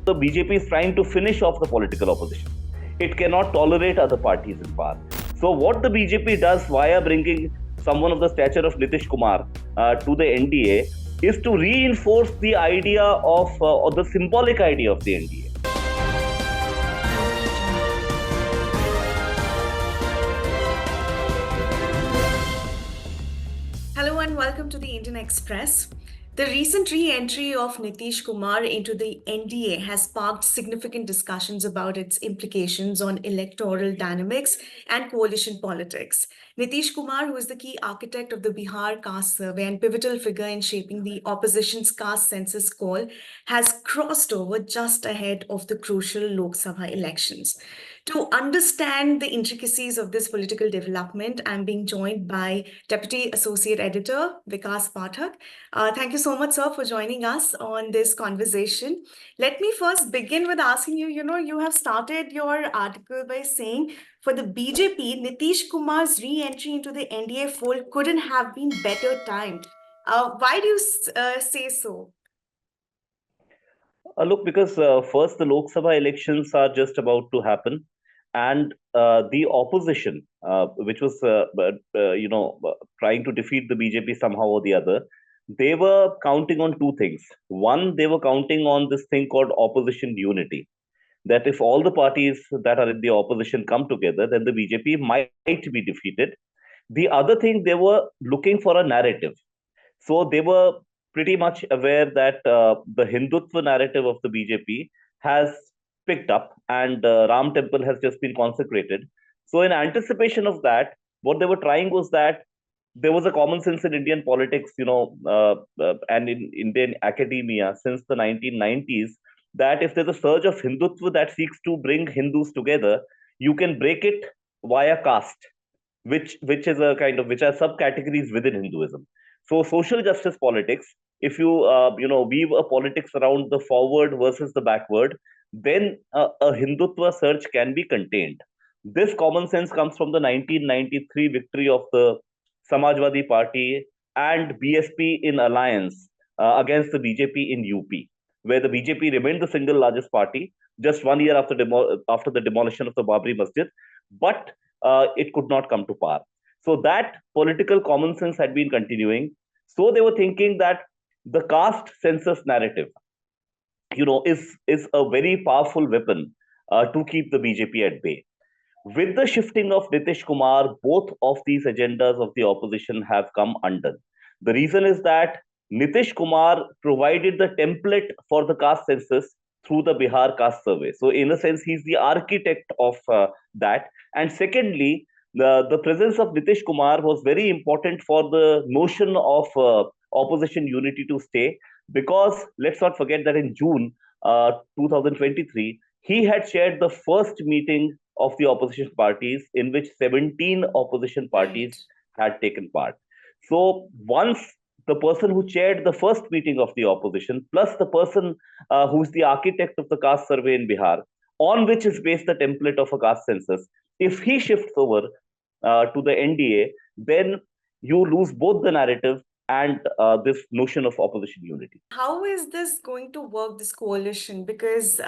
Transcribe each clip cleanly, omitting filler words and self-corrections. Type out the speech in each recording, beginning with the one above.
the BJP is trying to finish off the political opposition. It cannot tolerate other parties in power. So what the BJP does via bringing someone of the stature of Nitish Kumar to the NDA is to reinforce the idea of or the symbolic idea of the NDA. Hello and welcome to the Indian Express. The recent re-entry of Nitish Kumar into the NDA has sparked significant discussions about its implications on electoral dynamics and coalition politics. Nitish Kumar, who is the key architect of the Bihar caste survey and pivotal figure in shaping the opposition's caste census call, has crossed over just ahead of the crucial Lok Sabha elections. To understand the intricacies of this political development, I'm being joined by Deputy Associate Editor Vikas Pathak. Thank you so much, sir, for joining us on this conversation. Let me first begin with asking you, you have started your article by saying for the BJP, Nitish Kumar's re-entry into the NDA fold couldn't have been better timed. Why do you say so? Look, because first the Lok Sabha elections are just about to happen, and the opposition, which was trying to defeat the BJP somehow or the other, they were counting on two things. One, they were counting on this thing called opposition unity. That if all the parties that are in the opposition come together, then the BJP might be defeated. The other thing, they were looking for a narrative. So they were pretty much aware that the Hindutva narrative of the BJP has picked up, and Ram Temple has just been consecrated. So in anticipation of that, what they were trying was that there was a common sense in Indian politics, and in Indian academia since the 1990s, that if there's a surge of Hindutva that seeks to bring Hindus together, you can break it via caste, which is a kind of which are subcategories within Hinduism. So social justice politics, if you weave a politics around the forward versus the backward, then a Hindutva surge can be contained. This common sense comes from the 1993 victory of the Samajwadi Party and BSP in alliance against the BJP in UP, where the BJP remained the single largest party just 1 year after the demolition of the Babri Masjid, but it could not come to power. So that political common sense had been continuing. So they were thinking that the caste census narrative, is a very powerful weapon to keep the BJP at bay. With the shifting of Nitish Kumar, both of these agendas of the opposition have come undone. The reason is that Nitish Kumar provided the template for the caste census through the Bihar caste survey. So, in a sense, he's the architect of that. And secondly, the presence of Nitish Kumar was very important for the notion of opposition unity to stay, because let's not forget that in June 2023, he had chaired the first meeting of the opposition parties in which 17 opposition parties had taken part. So once the person who chaired the first meeting of the opposition, plus the person who's the architect of the caste survey in Bihar, on which is based the template of a caste census, if he shifts over to the NDA, then you lose both the narrative and this notion of opposition unity. How is this going to work, this coalition? Because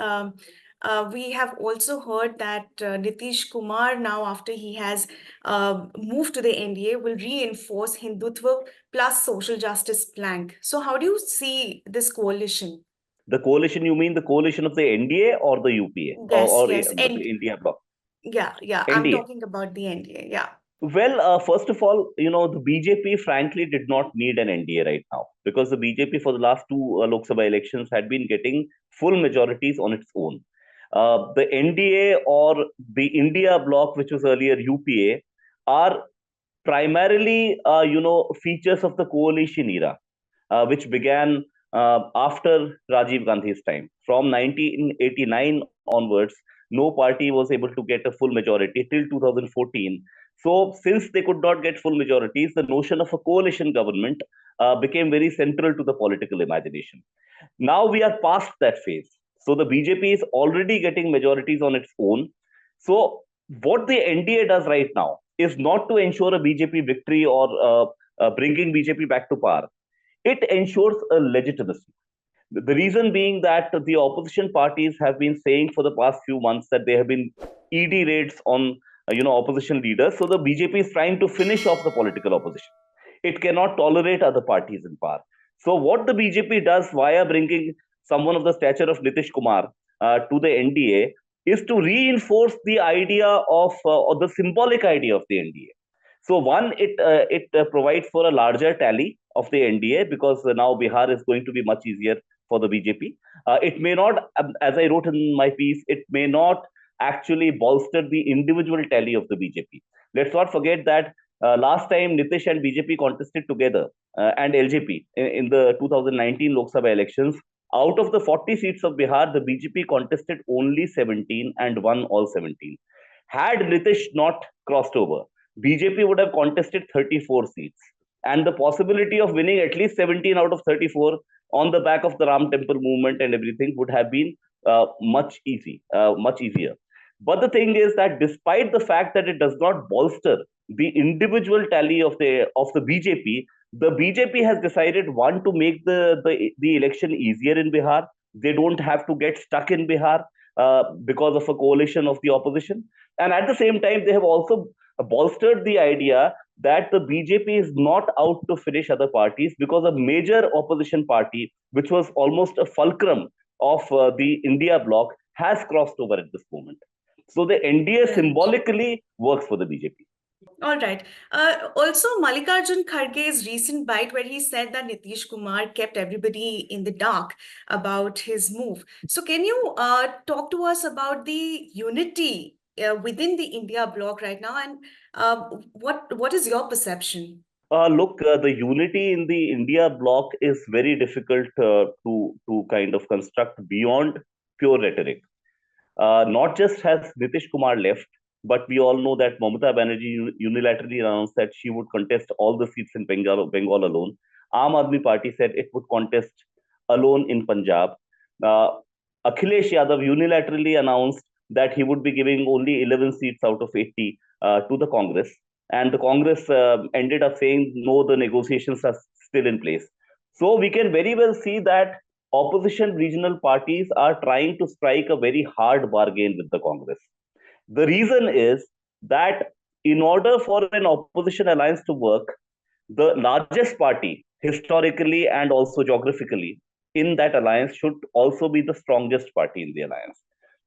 we have also heard that Nitish Kumar, now after he has moved to the NDA, will reinforce Hindutva plus social justice plank. So how do you see this coalition? The coalition, you mean the coalition of the NDA or the UPA Yes, or yes. And India bloc? yeah, I'm NDA. talking about the NDA. Yeah. Well, first of all, the BJP frankly did not need an NDA right now, because the BJP for the last two Lok Sabha elections had been getting full majorities on its own. The NDA or the India bloc, which was earlier UPA, are primarily, features of the coalition era, which began after Rajiv Gandhi's time. From 1989 onwards, no party was able to get a full majority till 2014. So, since they could not get full majorities, the notion of a coalition government became very central to the political imagination. Now we are past that phase. So, the BJP is already getting majorities on its own. So, what the NDA does right now is not to ensure a BJP victory or bringing BJP back to power. It ensures a legitimacy. The reason being that the opposition parties have been saying for the past few months that there have been ED raids on opposition leaders. So the BJP is trying to finish off the political opposition. It cannot tolerate other parties in power. So what the BJP does via bringing someone of the stature of Nitish Kumar to the NDA is to reinforce the idea of or the symbolic idea of the NDA. So one, it provides for a larger tally of the NDA because now Bihar is going to be much easier for the BJP. It may not, as I wrote in my piece, it may not actually bolster the individual tally of the BJP. Let's not forget that last time Nitish and BJP contested together and LJP in the 2019 Lok Sabha elections, out of the 40 seats of Bihar, the BJP contested only 17 and won all 17. Had Nitish not crossed over, BJP would have contested 34 seats. And the possibility of winning at least 17 out of 34 on the back of the Ram Temple movement and everything would have been much easier. But the thing is that despite the fact that it does not bolster the individual tally of the BJP, the BJP has decided one to make the election easier in Bihar. They don't have to get stuck in Bihar because of a coalition of the opposition. And at the same time, they have also bolstered the idea that the BJP is not out to finish other parties because a major opposition party, which was almost a fulcrum of the India bloc, has crossed over at this moment. So the NDA Right. symbolically works for the BJP. All right. Also, Mallikarjun Kharge's recent bite where he said that Nitish Kumar kept everybody in the dark about his move. So can you talk to us about the unity within the India bloc right now, and what is your perception? Look, the unity in the India bloc is very difficult to kind of construct beyond pure rhetoric. Not just has Nitish Kumar left, but we all know that Mamata Banerjee unilaterally announced that she would contest all the seats in Bengal alone. Aam Aadmi Party said it would contest alone in Punjab. Uh, Akhilesh Yadav unilaterally announced that he would be giving only 11 seats out of 80 to the Congress. And the Congress ended up saying, no, the negotiations are still in place. So we can very well see that opposition regional parties are trying to strike a very hard bargain with the Congress. The reason is that in order for an opposition alliance to work, the largest party, historically and also geographically, in that alliance should also be the strongest party in the alliance.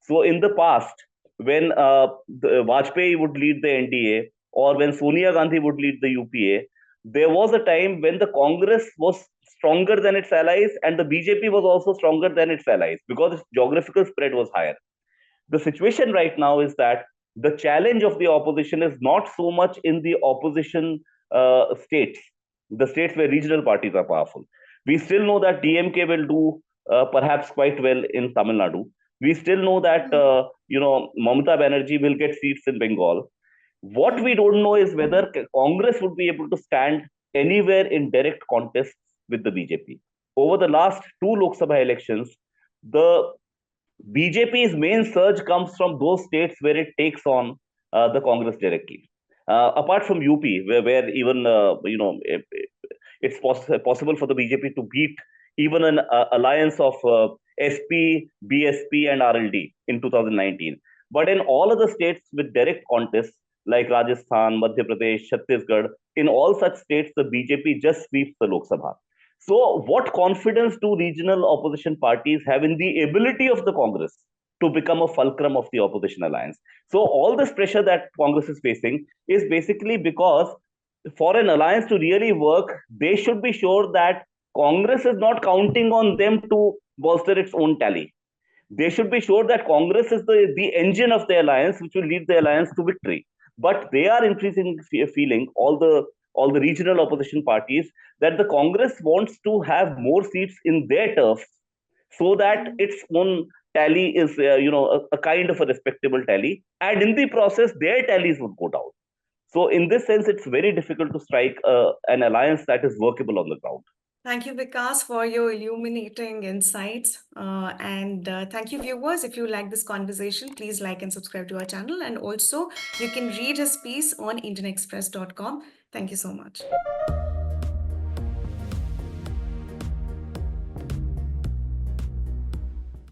So, in the past, when Vajpayee would lead the NDA or when Sonia Gandhi would lead the UPA, there was a time when the Congress was stronger than its allies and the BJP was also stronger than its allies because its geographical spread was higher. The situation right now is that the challenge of the opposition is not so much in the opposition states, the states where regional parties are powerful. We still know that DMK will do perhaps quite well in Tamil Nadu. We still know that Mamata Banerjee will get seats in Bengal. What we don't know is whether Congress would be able to stand anywhere in direct contests with the BJP. Over the last two Lok Sabha elections, the BJP's main surge comes from those states where it takes on the Congress directly. Apart from UP, where even it's possible for the BJP to beat even an alliance of SP, BSP, and RLD in 2019. But in all other states with direct contests like Rajasthan, Madhya Pradesh, Chhattisgarh, in all such states, the BJP just sweeps the Lok Sabha. So, what confidence do regional opposition parties have in the ability of the Congress to become a fulcrum of the opposition alliance? So, all this pressure that Congress is facing is basically because for an alliance to really work, they should be sure that Congress is not counting on them to bolster its own tally. They should be sure that Congress is the engine of the alliance, which will lead the alliance to victory. But they are increasingly feeling all the regional opposition parties that the Congress wants to have more seats in their turf so that its own tally is a kind of a respectable tally, and in the process their tallies would go down. So in this sense, it's very difficult to strike an alliance that is workable on the ground. Thank you, Vikas, for your illuminating insights. And thank you, viewers. If you like this conversation, please like and subscribe to our channel. And also, you can read his piece on indianexpress.com. Thank you so much.